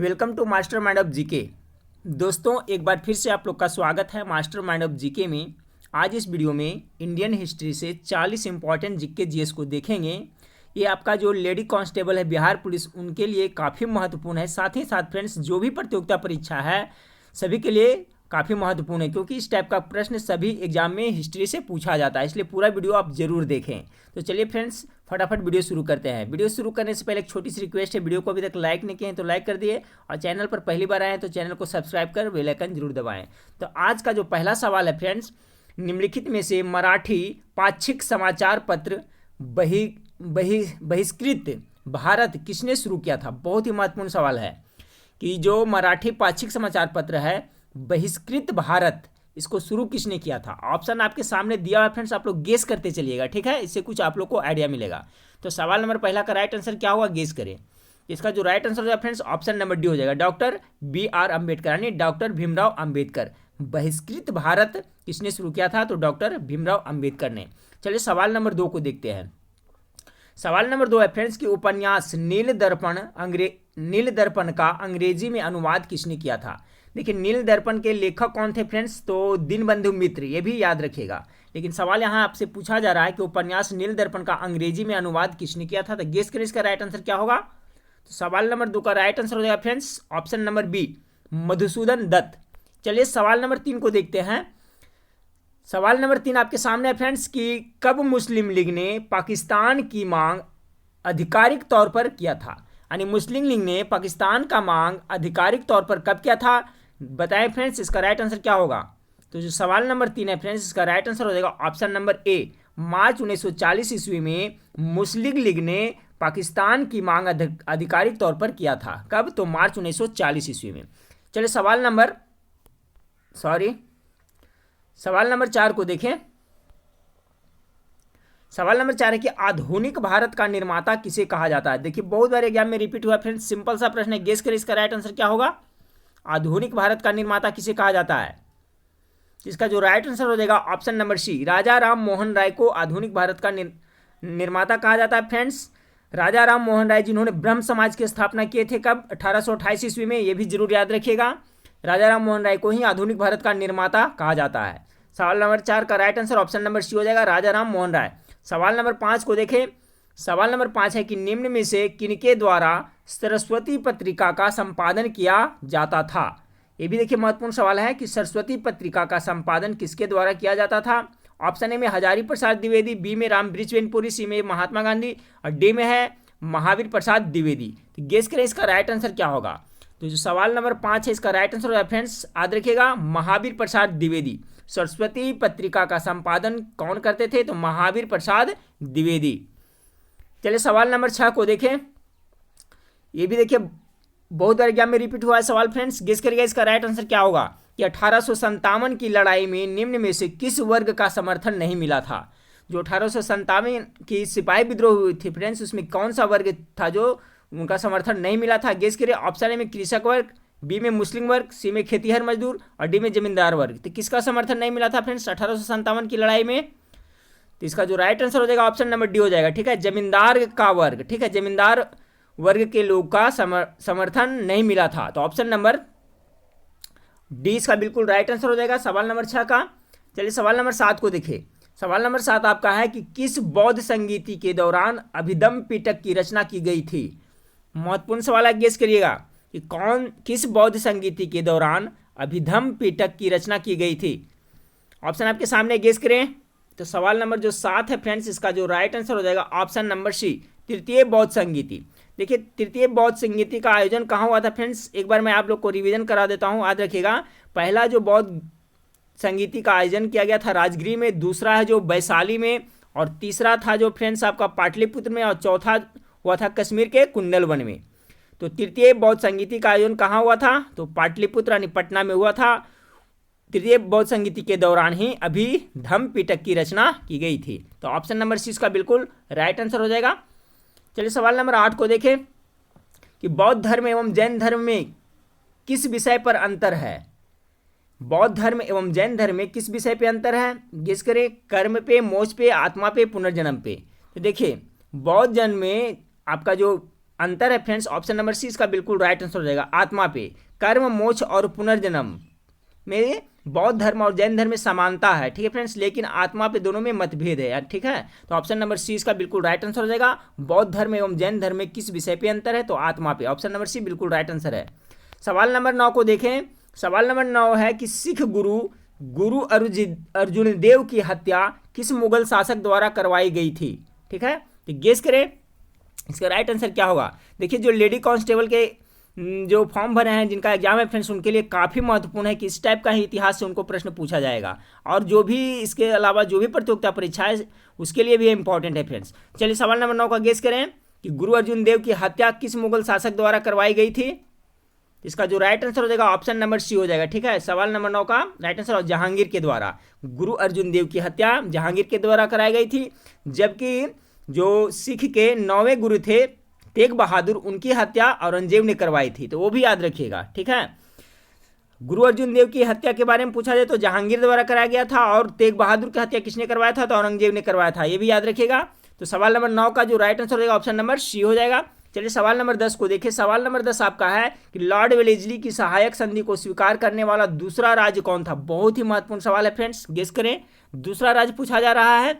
Welcome to mastermind of GK. दोस्तों, एक बार फिर से आप लोग का स्वागत है मास्टर माइंड ऑफ जीके में। आज इस वीडियो में इंडियन हिस्ट्री से 40 इंपॉर्टेंट जीके जीएस को देखेंगे। ये आपका जो लेडी कांस्टेबल है बिहार पुलिस, उनके लिए काफ़ी महत्वपूर्ण है। साथ ही साथ फ्रेंड्स, जो भी प्रतियोगिता परीक्षा है सभी के लिए काफ़ी महत्वपूर्ण है, क्योंकि इस टाइप का प्रश्न सभी एग्जाम में हिस्ट्री से पूछा जाता है। इसलिए पूरा वीडियो आप जरूर देखें। तो चलिए फ्रेंड्स, फटाफट वीडियो शुरू करते हैं। वीडियो शुरू करने से पहले एक छोटी सी रिक्वेस्ट है, वीडियो को अभी तक लाइक नहीं किए हैं तो लाइक कर दिए, और चैनल पर पहली बार आए हैं तो चैनल को सब्सक्राइब कर बेल आइकन जरूर दबाएं। तो आज का जो पहला सवाल है फ्रेंड्स, निम्नलिखित में से मराठी पाक्षिक समाचार पत्र बहिष्कृत भारत किसने शुरू किया था। बहुत ही महत्वपूर्ण सवाल है कि जो मराठी पाक्षिक समाचार पत्र है बहिष्कृत भारत, इसको शुरू किसने किया था। ऑप्शन आपके सामने दिया हुआ है फ्रेंड्स, आप लोग गेस करते चलिएगा, ठीक है। इससे कुछ आप लोग को आइडिया मिलेगा। तो सवाल नंबर पहला का राइट आंसर क्या होगा, गेस करें। इसका जो राइट आंसर होगा फ्रेंड्स, ऑप्शन नंबर डी हो जाएगा, डॉक्टर BR अम्बेडकर, यानी डॉक्टर भीमराव अम्बेडकर। बहिष्कृत भारत किसने शुरू किया था, तो डॉक्टर भीमराव अम्बेडकर ने। चलिए सवाल नंबर 2 को देखते हैं। सवाल नंबर 2 है फ्रेंड्स कि उपन्यास नील दर्पण का अंग्रेजी में अनुवाद किसने किया था। देखिए, नील दर्पण के लेखक कौन थे फ्रेंड्स, तो दीनबंधु मित्र, ये भी याद रखिएगा। लेकिन सवाल यहाँ आपसे पूछा जा रहा है कि उपन्यास नील दर्पण का अंग्रेजी में अनुवाद किसने किया था। तो गेस करें इसका राइट आंसर क्या होगा। तो सवाल नंबर 2 का राइट आंसर हो जाएगा friends, option number B, Madhusudan Dutt. चलिए सवाल नंबर 3 को देखते हैं। सवाल नंबर 3 आपके सामने है फ्रेंड्स कि कब मुस्लिम लीग ने पाकिस्तान की मांग आधिकारिक तौर पर किया था। यानी मुस्लिम लीग ने पाकिस्तान का मांग आधिकारिक तौर पर कब किया था, बताएं फ्रेंड्स। इसका राइट आंसर क्या होगा। तो जो सवाल नंबर 3 है फ्रेंड्स, इसका राइट आंसर हो जाएगा ऑप्शन नंबर ए, मार्च 1940 ईस्वी में मुस्लिम लीग ने पाकिस्तान की मांग आधिकारिक तौर पर किया था। कब, तो मार्च 1940 ईस्वी में। चलिए सवाल नंबर 4 को देखें। सवाल नंबर 4 है कि आधुनिक भारत का निर्माता किसे कहा जाता है। देखिए, बहुत बार एग्जाम में रिपीट हुआ फ्रेंड्स, सिंपल सा प्रश्न है, गेस करें इसका राइट आंसर क्या होगा। आधुनिक भारत का निर्माता किसे कहा जाता है। इसका जो राइट आंसर हो जाएगा ऑप्शन नंबर सी, राजा राम मोहन राय को आधुनिक भारत का निर्माता कहा जाता है फ्रेंड्स। राजा राम मोहन राय जिन्होंने ब्रह्म समाज की स्थापना किए थे, कब, 1828 ईस्वी में। ये भी जरूर याद रखिएगा, राजा राम मोहन राय को ही आधुनिक भारत का निर्माता कहा जाता है। सवाल नंबर 4 का right answer option number C हो जाएगा, राजा राम मोहन राय। सवाल नंबर 5 को देखें। सवाल नंबर 5 है कि निम्न में से किनके द्वारा सरस्वती पत्रिका का संपादन किया जाता था। ये भी देखिए महत्वपूर्ण सवाल है कि सरस्वती पत्रिका का संपादन किसके द्वारा किया जाता था। ऑप्शन ए में हजारी प्रसाद द्विवेदी, बी में रामवृक्ष वेनपुरी, सी में महात्मा गांधी, और डी में है महावीर प्रसाद द्विवेदी। तो गेस करें इसका राइट आंसर क्या होगा। तो जो सवाल नंबर 5 है, इसका राइट आंसर होगा फ्रेंड्स, याद रखिएगा, महावीर प्रसाद द्विवेदी। सरस्वती पत्रिका का संपादन कौन करते थे, तो महावीर प्रसाद द्विवेदी। चलिए सवाल नंबर 6 को देखें। ये भी देखिए बहुत बार एग्जाम में रिपीट हुआ है सवाल फ्रेंड्स, गेस करिएगा इसका राइट आंसर क्या होगा कि 1857 की लड़ाई में निम्न में से किस वर्ग का समर्थन नहीं मिला था। जो 1857 की सिपाही विद्रोह हुई थी फ्रेंड्स, उसमें कौन सा वर्ग था जो उनका समर्थन नहीं मिला था। गेस करिए, ऑप्शन ए में कृषक वर्ग, बी में मुस्लिम वर्ग, सी में खेतीहर मजदूर, और डी में जमींदार वर्ग। तो किसका समर्थन नहीं मिला था फ्रेंड्स 1857 की लड़ाई में। तो इसका जो राइट आंसर हो जाएगा ऑप्शन नंबर डी हो जाएगा, ठीक है, जमींदार का वर्ग, ठीक है, जमींदार वर्ग के लोग का समर्थन नहीं मिला था। तो ऑप्शन नंबर डी इसका बिल्कुल राइट आंसर हो जाएगा सवाल नंबर 6 का। चलिए सवाल नंबर 7 को देखिए। सवाल नंबर 7 आपका है कि किस बौद्ध संगीति के दौरान अभिधम पिटक की रचना की गई थी। महत्वपूर्ण सवाल है, गेस करिएगा कि किस बौद्ध संगीति के दौरान अभिधम पिटक की रचना की गई थी। ऑप्शन आपके सामने, गेस करें। तो सवाल नंबर जो 7 है फ्रेंड्स, इसका जो राइट आंसर हो जाएगा ऑप्शन नंबर सी, तृतीय बौद्ध संगीति। देखिए, तृतीय बौद्ध संगीति का आयोजन कहाँ हुआ था फ्रेंड्स, एक बार मैं आप लोग को रिवीजन करा देता हूँ, याद रखिएगा। पहला जो बौद्ध संगीति का आयोजन किया गया था राजगृह में, दूसरा है जो वैशाली में, और तीसरा था जो फ्रेंड्स आपका पाटलिपुत्र में, और चौथा हुआ था कश्मीर के कुंडलवन में। तो तृतीय बौद्ध संगीति का आयोजन कहाँ हुआ था, तो पाटलिपुत्र यानी पटना में हुआ था। तृतीय बौद्ध संगीति के दौरान ही अभिधम पिटक की रचना की गई थी। तो ऑप्शन नंबर सी इसका बिल्कुल राइट आंसर हो जाएगा। चलिए सवाल नंबर 8 को देखें कि बौद्ध धर्म एवं जैन धर्म में किस विषय पर अंतर है। बौद्ध धर्म एवं जैन धर्म में किस विषय पे अंतर है, गेस करें। कर्म पे, मोक्ष पे, आत्मा पे, पुनर्जन्म पे। तो देखिए, बौद्ध धर्म में आपका जो अंतर है फ्रेंड्स, ऑप्शन नंबर सी इसका बिल्कुल राइट आंसर हो जाएगा। आत्मा पे कर्म, मोक्ष और पुनर्जन्म में बौद्ध धर्म और जैन धर्म में समानता है, ठीक है फ्रेंड्स, लेकिन आत्मा पे दोनों में मतभेद है, ठीक है। तो ऑप्शन नंबर सी इसका बिल्कुल राइट आंसर हो जाएगा। बौद्ध धर्म एवं जैन धर्म में किस विषय पे अंतर है, तो आत्मा पे, ऑप्शन नंबर सी बिल्कुल राइट आंसर है। सवाल नंबर 9 को देखें। सवाल नंबर 9 है कि सिख गुरु अर्जुन देव की हत्या किस मुगल शासक द्वारा करवाई गई थी, ठीक है। तो गेस करें इसका राइट आंसर क्या होगा। देखिए जो लेडी कांस्टेबल के जो फॉर्म भरे हैं, जिनका एग्जाम है फ्रेंड्स, उनके लिए काफ़ी महत्वपूर्ण है कि इस टाइप का ही इतिहास से उनको प्रश्न पूछा जाएगा, और जो भी इसके अलावा जो भी प्रतियोगिता परीक्षा है उसके लिए भी इंपॉर्टेंट है फ्रेंड्स। चलिए सवाल नंबर 9 का गेस करें कि गुरु अर्जुन देव की हत्या किस मुगल शासक द्वारा करवाई गई थी। इसका जो राइट आंसर हो जाएगा ऑप्शन नंबर सी हो जाएगा, ठीक है। सवाल नंबर 9 का राइट आंसर जहांगीर के द्वारा। गुरु अर्जुन देव की हत्या जहांगीर के द्वारा कराई गई थी, जबकि जो सिख के 9वें गुरु थे तेग बहादुर, उनकी हत्या औरंगजेब ने करवाई थी, तो वो भी याद रखिएगा, ठीक है। गुरु अर्जुन देव की हत्या के बारे में पूछा जाए तो जहांगीर द्वारा कराया गया था, और तेग बहादुर की हत्या किसने करवाया था, तो औरंगजेब ने करवाया था, ये भी याद रखिएगा। तो सवाल नंबर 9 का जो राइट आंसर हो जाएगा ऑप्शन नंबर सी हो जाएगा। चलिए सवाल नंबर 10 को देखिए। सवाल नंबर 10 आपका है कि लॉर्ड वेलेस्ली की सहायक संधि को स्वीकार करने वाला दूसरा राज्य कौन था। बहुत ही महत्वपूर्ण सवाल है फ्रेंड्स, गेस करें, दूसरा राज्य पूछा जा रहा है।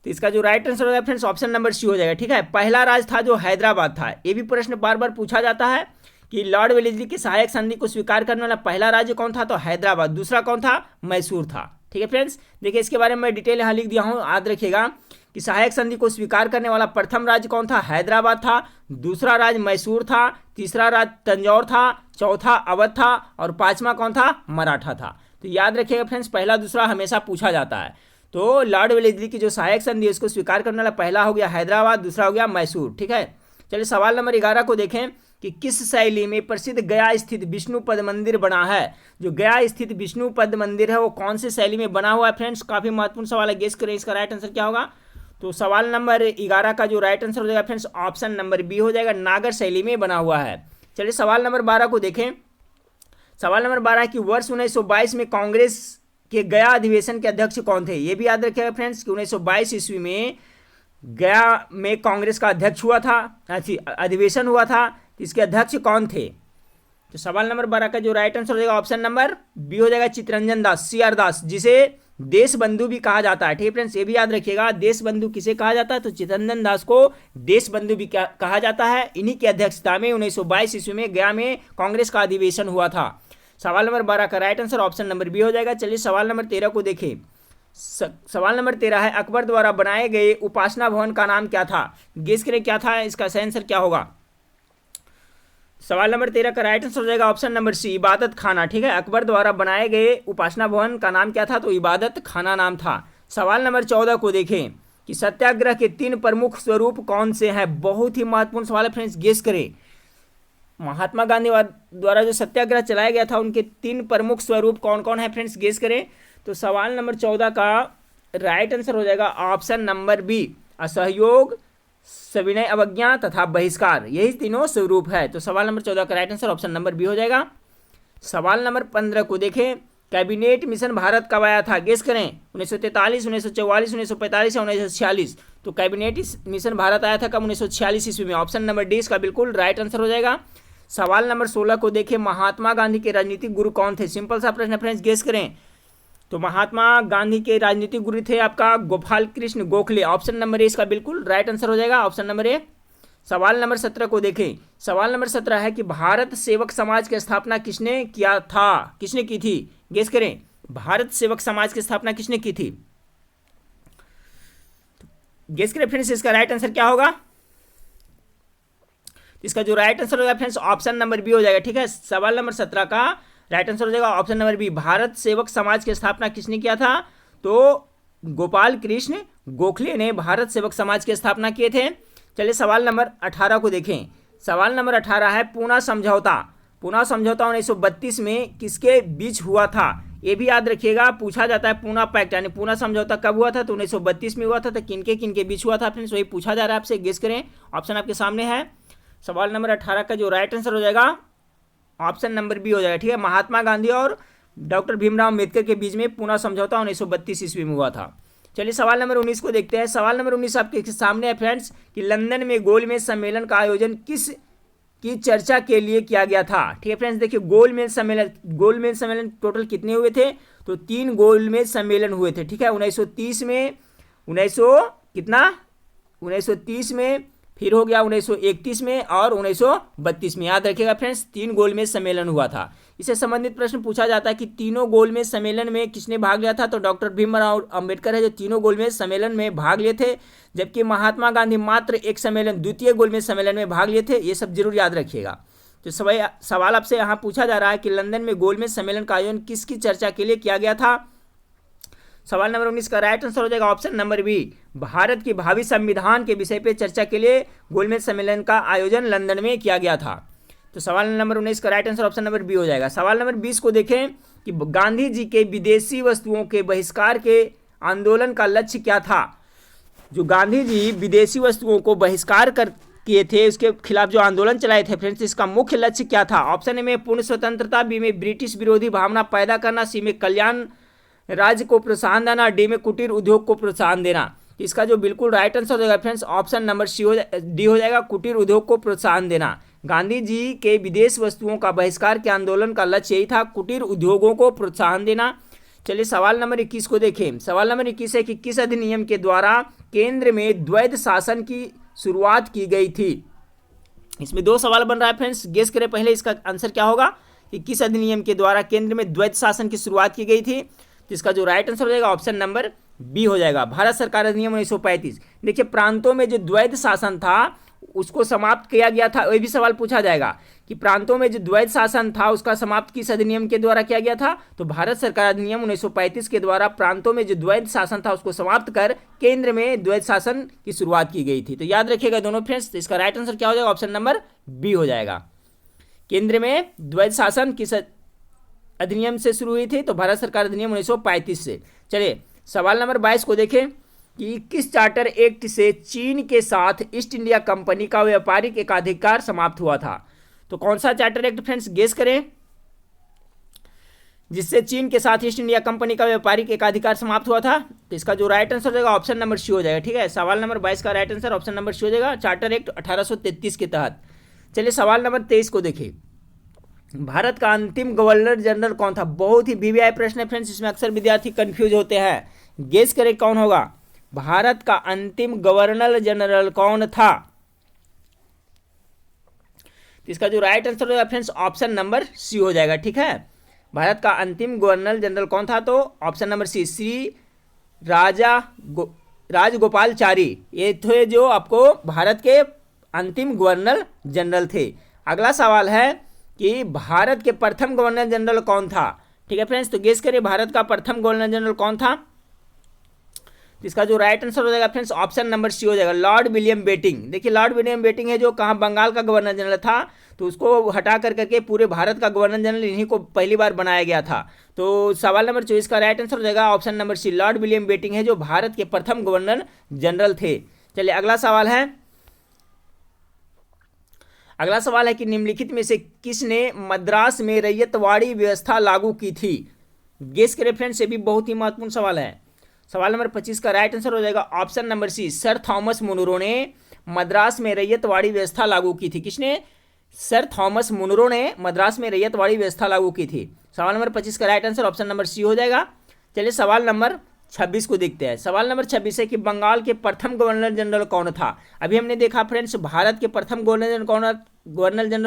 तो इसका जो राइट आंसर होगा फ्रेंड्स ऑप्शन नंबर सी हो जाएगा, ठीक है। पहला राज्य था जो हैदराबाद था। ये भी प्रश्न बार बार पूछा जाता है कि लॉर्ड वेलेस्ली की सहायक संधि को स्वीकार करने वाला पहला राज्य कौन था, तो हैदराबाद। दूसरा कौन था, मैसूर था, ठीक है फ्रेंड्स। देखिए इसके बारे में मैं डिटेल यहाँ लिख दिया हूँ, याद रखिएगा कि सहायक संधि को स्वीकार करने वाला प्रथम राज्य कौन था, हैदराबाद था। दूसरा राज्य मैसूर था। तीसरा राज्य तंजौर था। चौथा अवध था। और पांचवा कौन था, मराठा था। तो याद रखिएगा फ्रेंड्स, पहला दूसरा हमेशा पूछा जाता है। तो लॉर्ड वेलेस्ली की जो सहायक संधि है उसको स्वीकार करने वाला पहला हो गया हैदराबाद, दूसरा हो गया मैसूर, ठीक है। चलिए सवाल नंबर 11 को देखें कि किस शैली में प्रसिद्ध गया स्थित विष्णु पद मंदिर बना है। जो गया स्थित विष्णु पद मंदिर है वो कौन से शैली में बना हुआ है फ्रेंड्स, काफी महत्वपूर्ण सवाल है, गेस करें इसका राइट आंसर क्या होगा। तो सवाल नंबर 11 का जो राइट आंसर हो जाएगा फ्रेंड्स ऑप्शन नंबर बी हो जाएगा, नागर शैली में बना हुआ है। चलिए सवाल नंबर 12 को देखें। सवाल नंबर 12 कि वर्ष 1922 में कांग्रेस के गया अधिवेशन के अध्यक्ष कौन थे। ये भी याद रखिएगा फ्रेंड्स कि 1922 ईस्वी में गया में कांग्रेस का अध्यक्ष हुआ था, अधिवेशन हुआ था, तो इसके अध्यक्ष कौन थे। तो सवाल नंबर 12 का जो राइट आंसर हो जाएगा ऑप्शन नंबर बी हो जाएगा, चित्तरंजन दास, CR दास, जिसे देश बंधु भी कहा जाता है, ठीक है फ्रेंड्स। ये भी याद रखिएगा, देश बंधु किसे कहा जाता है, तो चित्तरंजन दास को देश बंधु भी कहा जाता है। इन्हीं की अध्यक्षता में 1922 ईस्वी में गया में कांग्रेस का अधिवेशन हुआ था। सवाल नंबर 12 का right answer option number B हो जाएगा। चलिए सवाल नंबर 13 को देखें। सवाल नंबर 13 है अकबर द्वारा बनाए गए उपासना भवन का नाम क्या था। गेस करें क्या था, इसका सही आंसर क्या होगा। सवाल नंबर 13 का राइट आंसर हो जाएगा ऑप्शन नंबर सी, इबादत खाना, ठीक है। अकबर द्वारा बनाए गए उपासना भवन का नाम क्या था, तो इबादत खाना नाम था। सवाल नंबर 14 को देखें कि सत्याग्रह के 3 प्रमुख स्वरूप कौन से हैं। बहुत ही महत्वपूर्ण सवाल है फ्रेंड्स, गेस करें। महात्मा गांधी द्वारा जो सत्याग्रह चलाया गया था उनके 3 प्रमुख स्वरूप कौन कौन है फ्रेंड्स, गेस करें। तो सवाल नंबर 14 का राइट आंसर हो जाएगा ऑप्शन नंबर बी, असहयोग, सविनय अवज्ञा तथा बहिष्कार, यही तीनों स्वरूप है। तो सवाल नंबर 14 का right answer option number B हो जाएगा। सवाल नंबर 15 को देखें, कैबिनेट मिशन भारत कब आया था, गेस करें। 1943, 1944, 1945 या 1946। तो कैबिनेट मिशन भारत आया था कब, 1946 ईस्वी में। ऑप्शन नंबर डी इसका बिल्कुल राइट आंसर हो जाएगा। सवाल नंबर 16 को देखें, महात्मा गांधी के राजनीतिक गुरु कौन थे। सिंपल सा प्रश्न फ्रेंड्स, गेस करें। तो महात्मा गांधी के राजनीतिक गुरु थे आपका Gopal Krishna Gokhale. Option number A इसका बिल्कुल राइट आंसर हो जाएगा, ऑप्शन नंबर ए। सवाल नंबर 17 को देखें। सवाल नंबर 17 है कि भारत सेवक समाज की स्थापना किसने किया था, किसने की थी, गेस करें। भारत सेवक समाज की स्थापना किसने की थी, गेस करें फ्रेंड्स, इसका राइट आंसर क्या होगा। इसका जो राइट आंसर होगा फ्रेंड्स ऑप्शन नंबर बी हो जाएगा, ठीक है। सवाल नंबर 17 का राइट आंसर हो जाएगा ऑप्शन नंबर बी, भारत सेवक समाज की स्थापना किसने किया था, तो गोपाल कृष्ण गोखले ने भारत सेवक समाज की स्थापना किए थे। चलिए सवाल नंबर 18 को देखें। सवाल नंबर 18 है पूना समझौता। पूना समझौता 1932 में किसके बीच हुआ था, ये भी याद रखिएगा, पूछा जाता है। पूना पैक्ट यानी पूना समझौता कब हुआ था, तो 1932 में हुआ था। तो किनके बीच हुआ था फ्रेंड्स, वही पूछा जा रहा है आपसे, गेस करें। ऑप्शन आपके सामने है। सवाल नंबर 18 का जो राइट आंसर हो जाएगा ऑप्शन नंबर बी हो जाएगा, ठीक है। महात्मा गांधी और डॉक्टर भीमराव अम्बेडकर के बीच में पूना समझौता 1932 ईस्वी में हुआ था। चलिए सवाल नंबर 19 को देखते हैं। सवाल नंबर 19 आपके सामने है फ्रेंड्स कि लंदन में गोलमेज सम्मेलन का आयोजन किस की चर्चा के लिए किया गया था। ठीक है फ्रेंड्स, देखिए गोलमेज सम्मेलन टोटल कितने हुए थे, तो 3 गोलमेज सम्मेलन हुए थे। ठीक है, 1930 में, 1930 में, फिर हो गया 1931 में और 1932 में। याद रखिएगा फ्रेंड्स, 3 गोलमेज सम्मेलन हुआ था। इससे संबंधित प्रश्न पूछा जाता है कि तीनों गोलमेज सम्मेलन में किसने भाग लिया था, तो डॉक्टर भीमराव अंबेडकर है जो तीनों गोलमेज सम्मेलन में भाग लिए थे, जबकि महात्मा गांधी मात्र एक सम्मेलन, द्वितीय गोलमेज सम्मेलन में भाग लिए थे। ये सब जरूर याद रखिएगा। तो सवाल आपसे यहाँ पूछा जा रहा है कि लंदन में गोलमेज सम्मेलन का आयोजन किसकी चर्चा के लिए किया गया था। सवाल नंबर 19 का राइट आंसर हो जाएगा ऑप्शन नंबर बी, भारत की भावी संविधान के विषय पे चर्चा के लिए गोलमेज सम्मेलन का आयोजन लंदन में किया गया था। तो सवाल नंबर 19 का right answer option number B हो जाएगा। सवाल नंबर 20 को देखें कि गांधी जी के विदेशी वस्तुओं के बहिष्कार के आंदोलन का लक्ष्य क्या था। जो गांधी जी विदेशी वस्तुओं को बहिष्कार किए थे, उसके खिलाफ जो आंदोलन चलाए थे फ्रेंड्स, इसका मुख्य लक्ष्य क्या था। ऑप्शन ए में पूर्ण स्वतंत्रता, बी में ब्रिटिश विरोधी भावना पैदा करना, सी में कल्याण राज्य को प्रोत्साहन देना, डी में कुटीर उद्योग को प्रोत्साहन देना। इसका जो बिल्कुल राइट आंसर हो जाएगा फ्रेंड्स ऑप्शन नंबर डी हो जाएगा, कुटीर उद्योग को प्रोत्साहन देना। गांधी जी के विदेश वस्तुओं का बहिष्कार के आंदोलन का लक्ष्य यही था, कुटीर उद्योगों को प्रोत्साहन देना। चलिए सवाल नंबर 21 को देखें। सवाल नंबर 21 है कि किस अधिनियम के द्वारा केंद्र में द्वैध शासन की शुरुआत की गई थी। इसमें 2 सवाल बन रहा है फ्रेंड्स, गेस करें पहले इसका आंसर क्या होगा कि किस अधिनियम के द्वारा केंद्र में द्वैध शासन की शुरुआत की गई थी। तो इसका जो राइट आंसर हो जाएगा ऑप्शन नंबर बी हो जाएगा, भारत सरकार अधिनियम 1935। देखिए प्रांतों में जो द्वैध शासन था उसको समाप्त किया गया था। वही भी सवाल पूछा जाएगा कि प्रांतों में जो द्वैध शासन था उसका समाप्त किस अधिनियम के द्वारा किया गया था, तो भारत सरकार अधिनियम 1935 के द्वारा प्रांतों में जो द्वैध शासन था उसको समाप्त कर केंद्र में द्वैध शासन की शुरुआत की गई थी। तो याद रखिएगा दोनों फ्रेंड्स, तो इसका राइट आंसर क्या हो जाएगा ऑप्शन नंबर बी हो जाएगा। केंद्र में द्वैध शासन किस अधिनियम से शुरू हुई थी, तो भारत सरकार अधिनियम 1935 से। चलिए सवाल नंबर 22 को देखें कि किस चार्टर एक्ट से चीन के साथ ईस्ट इंडिया कंपनी का व्यापारिक एकाधिकार समाप्त हुआ था। तो कौन सा चार्टर एक्ट फ्रेंड्स, गेस करें, जिससे चीन के साथ ईस्ट इंडिया कंपनी का व्यापारिक एकाधिकार समाप्त हुआ था। तो इसका जो राइट आंसर हो जाएगा ऑप्शन नंबर सी हो जाएगा। ठीक है, सवाल नंबर 22 का right answer option number C हो जाएगा, चार्टर एक्ट 1833 के तहत। चलिए सवाल नंबर 23 को देखिए, भारत का अंतिम गवर्नर जनरल कौन था। बहुत ही वीवीआई प्रश्न है फ्रेंड्स, इसमें अक्सर विद्यार्थी कंफ्यूज होते हैं। गेस करें कौन होगा, भारत का अंतिम गवर्नर जनरल कौन था। तो इसका जो राइट आंसर होगा फ्रेंड्स ऑप्शन नंबर सी हो जाएगा। ठीक है, भारत का अंतिम गवर्नर जनरल कौन था, तो option number C, Shri Rajagopalachari. ये थे जो आपको भारत के अंतिम गवर्नर जनरल थे। अगला सवाल है कि भारत के प्रथम गवर्नर जनरल कौन था। ठीक है फ्रेंड्स, तो गेस करिए भारत का प्रथम गवर्नर जनरल कौन था। तो इसका जो राइट आंसर हो जाएगा फ्रेंड्स ऑप्शन नंबर सी हो जाएगा, लॉर्ड विलियम बेटिंग। देखिए लॉर्ड विलियम बेटिंग है जो कहाँ बंगाल का गवर्नर जनरल था, तो उसको हटा करके पूरे भारत का गवर्नर जनरल इन्हीं को पहली बार बनाया गया था। तो सवाल नंबर 24 का राइट आंसर हो जाएगा option number C, lord William Bentinck है जो भारत के प्रथम गवर्नर जनरल थे। चलिए अगला सवाल है, अगला सवाल है कि निम्नलिखित में से किसने मद्रास में रैयतवाड़ी व्यवस्था लागू की थी। गेस करें फ्रेंड्स, ये भी बहुत ही महत्वपूर्ण सवाल है। सवाल नंबर 25 का राइट आंसर हो जाएगा option number C, sir Thomas Munro ने मद्रास में रैयतवाड़ी व्यवस्था लागू की थी। किसने, सर थॉमस मुनरो ने मद्रास में रैयतवाड़ी व्यवस्था लागू की थी। सवाल नंबर 25 का right answer option number C हो जाएगा। चलिए सवाल नंबर 26 को देखते हैं। सवाल नंबर 26 है कि बंगाल के प्रथम गवर्नर जनरल कौन था। अभी हमने देखा फ्रेंड्स भारत के प्रथम गवर्नर जनरल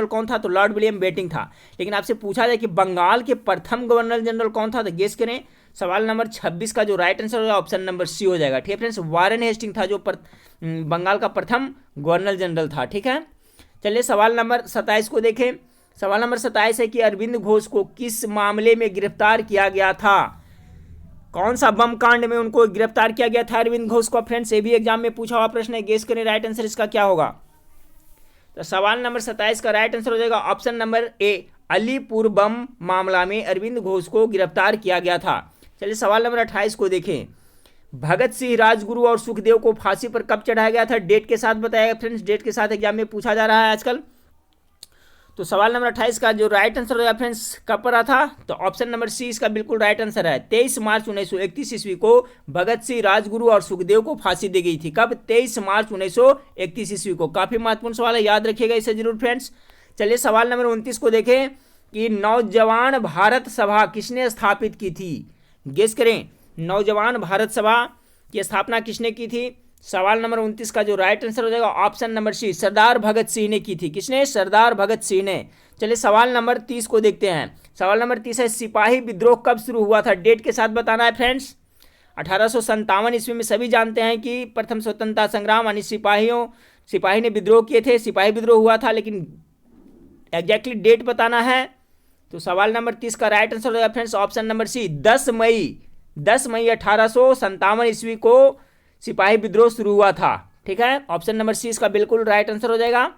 कौन था, तो लॉर्ड विलियम बेटिंग था। लेकिन आपसे पूछा जाए कि बंगाल के प्रथम गवर्नर जनरल कौन था, तो गेस करें। सवाल नंबर 26 का जो राइट आंसर होगा ऑप्शन नंबर सी हो जाएगा। ठीक है फ्रेंड्स, वारेन हेस्टिंग था जो बंगाल का प्रथम गवर्नर जनरल था। ठीक है, चलिए सवाल नंबर 27 को देखें। सवाल नंबर 27 है कि अरविंद घोष को किस मामले में गिरफ्तार किया गया था। कौन सा बम कांड में उनको गिरफ्तार किया गया था अरविंद घोष को। फ्रेंड्स ये भी एग्जाम में पूछा हुआ प्रश्न है, गेस करें राइट आंसर इसका क्या होगा। तो सवाल नंबर 27 का राइट आंसर हो जाएगा ऑप्शन नंबर ए, अलीपुर बम मामला में अरविंद घोष को गिरफ्तार किया गया था। चलिए सवाल नंबर 28 को देखें, भगत सिंह, राजगुरु और सुखदेव को फांसी पर कब चढ़ाया गया था। डेट के साथ बताया फ्रेंड्स, डेट के साथ एग्जाम में पूछा जा रहा है आजकल। तो सवाल नंबर 28 का जो राइट आंसर हो जाएगा फ्रेंड्स कब पड़ा था, तो ऑप्शन नंबर सी इसका बिल्कुल राइट आंसर है। 23 मार्च 1931 ईस्वी को भगत सिंह, राजगुरु और सुखदेव को फांसी दी गई थी। कब? 23 मार्च 1931 ईस्वी को। काफी महत्वपूर्ण सवाल है, याद रखिएगा इसे जरूर फ्रेंड्स। चलिए सवाल नंबर 29 को देखें कि नौजवान भारत सभा किसने स्थापित की थी? गेस करें, नौजवान भारत सभा की स्थापना किसने की थी? सवाल नंबर 29 का जो राइट आंसर हो जाएगा ऑप्शन नंबर सी, सरदार भगत सिंह ने की थी। किसने? सरदार भगत सिंह ने। चलिए सवाल नंबर 30 को देखते हैं। सवाल नंबर 30 है, सिपाही विद्रोह कब शुरू हुआ था? डेट के साथ बताना है फ्रेंड्स। 1857 ईस्वी में सभी जानते हैं कि प्रथम स्वतंत्रता संग्राम यानी सिपाही ने विद्रोह किए थे, सिपाही विद्रोह हुआ था, लेकिन एग्जैक्टली डेट बताना है। तो सवाल नंबर 30 का राइट आंसर हो जाएगा फ्रेंड्स ऑप्शन नंबर सी, 10 मई 1857 ईस्वी को सिपाही विद्रोह शुरू हुआ था। ठीक है, ऑप्शन नंबर सी इसका बिल्कुल राइट आंसर हो जाएगा।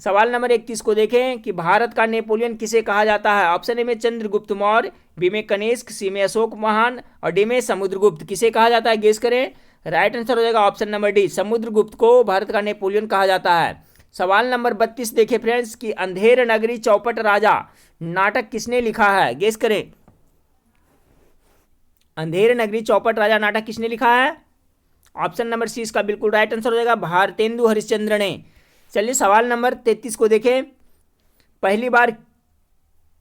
सवाल नंबर 31 को देखें कि भारत का नेपोलियन किसे कहा जाता है? ऑप्शन ए में चंद्रगुप्त मौर्य, बी में कनिष्क, सी में अशोक महान और डी में समुद्रगुप्त। किसे कहा जाता है? गेस करें। राइट आंसर हो जाएगा ऑप्शन नंबर डी, समुद्रगुप्त को भारत का नेपोलियन कहा जाता है। सवाल नंबर 32 देखें फ्रेंड्स कि अंधेर नगरी चौपट राजा नाटक किसने लिखा है? गेस करें। अंधेर नगरी चौपट राजा नाटक किसने लिखा है? ऑप्शन नंबर सी इसका बिल्कुल राइट आंसर हो जाएगा, भारतेंदु हरिश्चंद्र ने। चलिए सवाल नंबर 33 को देखें। पहली बार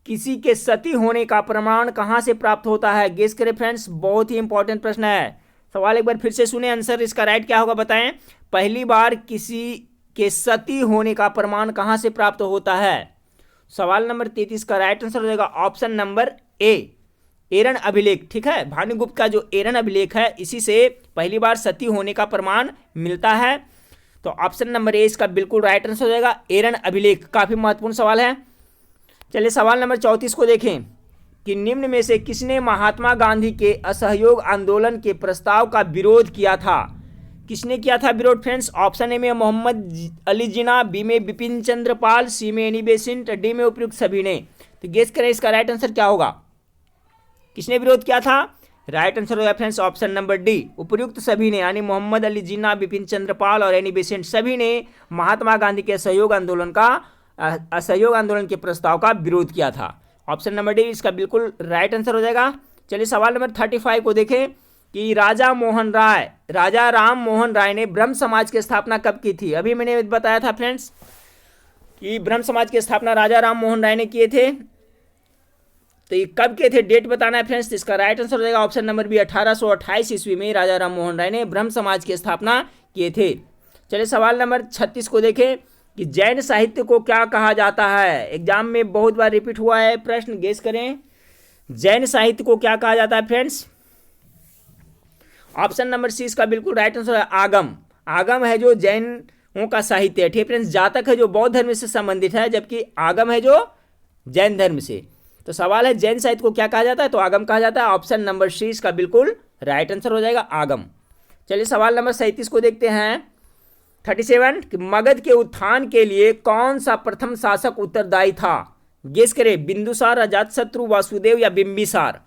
किसी के सती होने का प्रमाण कहां से प्राप्त होता है? गेस करें फ्रेंड्स, बहुत ही इंपॉर्टेंट प्रश्न है। सवाल एक बार फिर से सुने, आंसर इसका राइट क्या होगा बताएं। पहली बार किसी के सती होने का प्रमाण कहां से प्राप्त होता है? सवाल नंबर 33 का राइट आंसर हो जाएगा ऑप्शन नंबर ए, एरन अभिलेख। ठीक है, भानुगुप्त का जो एरन अभिलेख है इसी से पहली बार सती होने का प्रमाण मिलता है। तो ऑप्शन नंबर ए इसका बिल्कुल राइट आंसर हो जाएगा, एरन अभिलेख। काफी महत्वपूर्ण सवाल है। चलिए सवाल नंबर 34 को देखें कि निम्न में से किसने महात्मा गांधी के असहयोग आंदोलन के प्रस्ताव का विरोध किया था? किसने किया था विरोध फ्रेंड्स? ऑप्शन ए में मोहम्मद अली जिन्ना, बी में बिपिन चंद्र पाल, सी में एनी बेसेंट, डी में उपयुक्त सभी ने। तो गेस करें इसका राइट आंसर क्या होगा? किसने विरोध किया था? राइट आंसर हो गया फ्रेंड्स ऑप्शन नंबर डी, उपयुक्त सभी ने, यानी मोहम्मद अली जिन्ना, बिपिन चंद्र पाल और एनी बेसेंट सभी ने महात्मा गांधी के असहयोग आंदोलन के प्रस्ताव का विरोध किया था। ऑप्शन नंबर डी इसका बिल्कुल राइट आंसर हो जाएगा। चलिए सवाल नंबर 35 को देखें कि राजा राम मोहन राय ने ब्रह्म समाज की स्थापना कब की थी? अभी मैंने बताया था फ्रेंड्स कि ब्रह्म समाज की स्थापना राजा राम मोहन राय ने किए थे। तो ये कब किए थे, डेट बताना है फ्रेंड्स। इसका राइट आंसर हो जाएगा ऑप्शन नंबर बी, 1828 ईस्वी में राजा राम मोहन राय ने ब्रह्म समाज की स्थापना किए थे। चलिए सवाल नंबर 36 को देखें कि जैन साहित्य को क्या कहा जाता है? एग्जाम में बहुत बार रिपीट हुआ है प्रश्न, गेस करें। जैन साहित्य को क्या कहा जाता है फ्रेंड्स? ऑप्शन नंबर सी इसका बिल्कुल राइट आंसर है, आगम। आगम है जो जैनों का साहित्य है। ठीक है फ्रेंड्स, जातक है जो बौद्ध धर्म से संबंधित है, जबकि आगम है जो जैन धर्म से। तो सवाल है जैन साहित्य को क्या कहा जाता है? तो आगम कहा जाता है। ऑप्शन नंबर सी इसका बिल्कुल राइट आंसर हो जाएगा, आगम। चलिए सवाल नंबर 37 को देखते हैं। 37 कि मगध के उत्थान के लिए कौन सा प्रथम शासक उत्तरदायी था? गेस करें, बिंदुसार, अजातशत्रु, वासुदेव या बिंबिसार।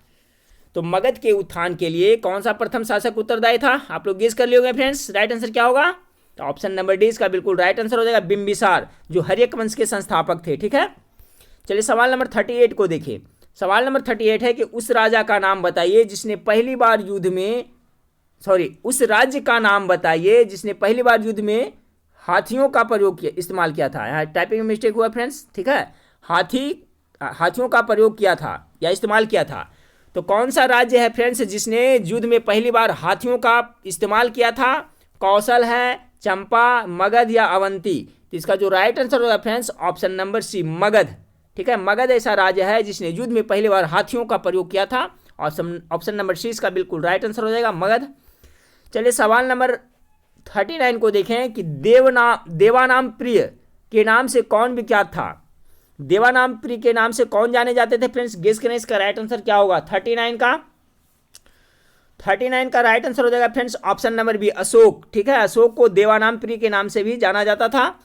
तो मगध के उत्थान के लिए कौन सा प्रथम शासक उत्तरदायी था? आप लोग गेस कर लियोगे फ्रेंड्स, राइट आंसर क्या होगा? तो ऑप्शन नंबर डी इसका बिल्कुल राइट आंसर हो जाएगा, बिंबिसार, जो हर्यक वंश के संस्थापक थे। ठीक है, चलिए सवाल नंबर 38 को देखिए। सवाल नंबर 38 है कि उस राजा का नाम बताइए जिसने पहली बार युद्ध में उस राज्य का नाम बताइए जिसने पहली बार युद्ध में हाथियों का इस्तेमाल किया था। यहाँ टाइपिंग में मिस्टेक हुआ फ्रेंड्स। ठीक है, हाथियों का प्रयोग किया था या इस्तेमाल किया था। तो कौन सा राज्य है फ्रेंड्स जिसने युद्ध में पहली बार हाथियों का इस्तेमाल किया था? कौशल है, चंपा, मगध या अवंती। तो इसका जो राइट आंसर होगा friends option number C, Magadh. ठीक है, मगध ऐसा राज्य है जिसने युद्ध में पहली बार हाथियों का प्रयोग किया था। ऑप्शन नंबर सी इसका बिल्कुल राइट आंसर हो जाएगा, मगध। चलिए सवाल नंबर 39 को देखें कि देवानाम प्रिय के नाम से कौन विख्यात था? देवानाम प्रिय के नाम से कौन जाने जाते थे फ्रेंड्स? गेस करें इसका राइट आंसर क्या होगा? 39 का राइट आंसर हो जाएगा friends option number B, Ashok. ठीक है, अशोक को देवानाम प्रिय के नाम से भी जाना जाता था।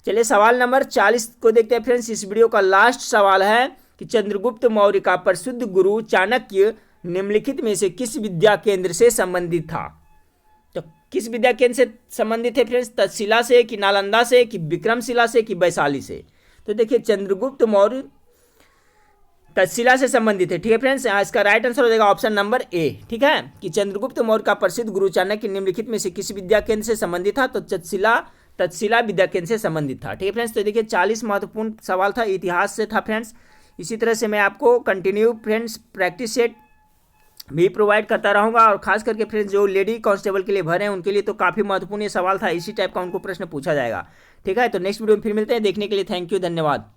चलिए सवाल नंबर 40 को देखते हैं फ्रेंड्स। इस वीडियो का लास्ट सवाल है कि चंद्रगुप्त मौर्य का प्रसिद्ध गुरु चाणक्य निम्नलिखित में से किस विद्या केंद्र से संबंधित था? तो किस विद्या केंद्र से संबंधित है फ्रेंड्स? तक्षशिला से, कि नालंदा से, कि विक्रमशिला से, कि वैशाली से? तो देखिए चंद्रगुप्त मौर्य तक्षशिला से संबंधित है। ठीक है फ्रेंड्स, इसका राइट आंसर हो जाएगा ऑप्शन नंबर ए। ठीक है, कि चंद्रगुप्त मौर्य का प्रसिद्ध गुरु चाणक्य निम्नलिखित में से किस विद्या केंद्र से संबंधित था? तो तक्षशिला विद्या केंद्र से संबंधित था। ठीक है फ्रेंड्स, तो देखिए 40 महत्वपूर्ण सवाल था, इतिहास से था फ्रेंड्स। इसी तरह से मैं आपको कंटिन्यू फ्रेंड्स प्रैक्टिस सेट भी प्रोवाइड करता रहूंगा, और खास करके फ्रेंड्स जो लेडी कांस्टेबल के लिए भरे हैं उनके लिए तो काफी महत्वपूर्ण ये सवाल था, इसी टाइप का उनको प्रश्न पूछा जाएगा। ठीक है, तो नेक्स्ट वीडियो में फिर मिलते हैं। देखने के लिए थैंक यू, धन्यवाद।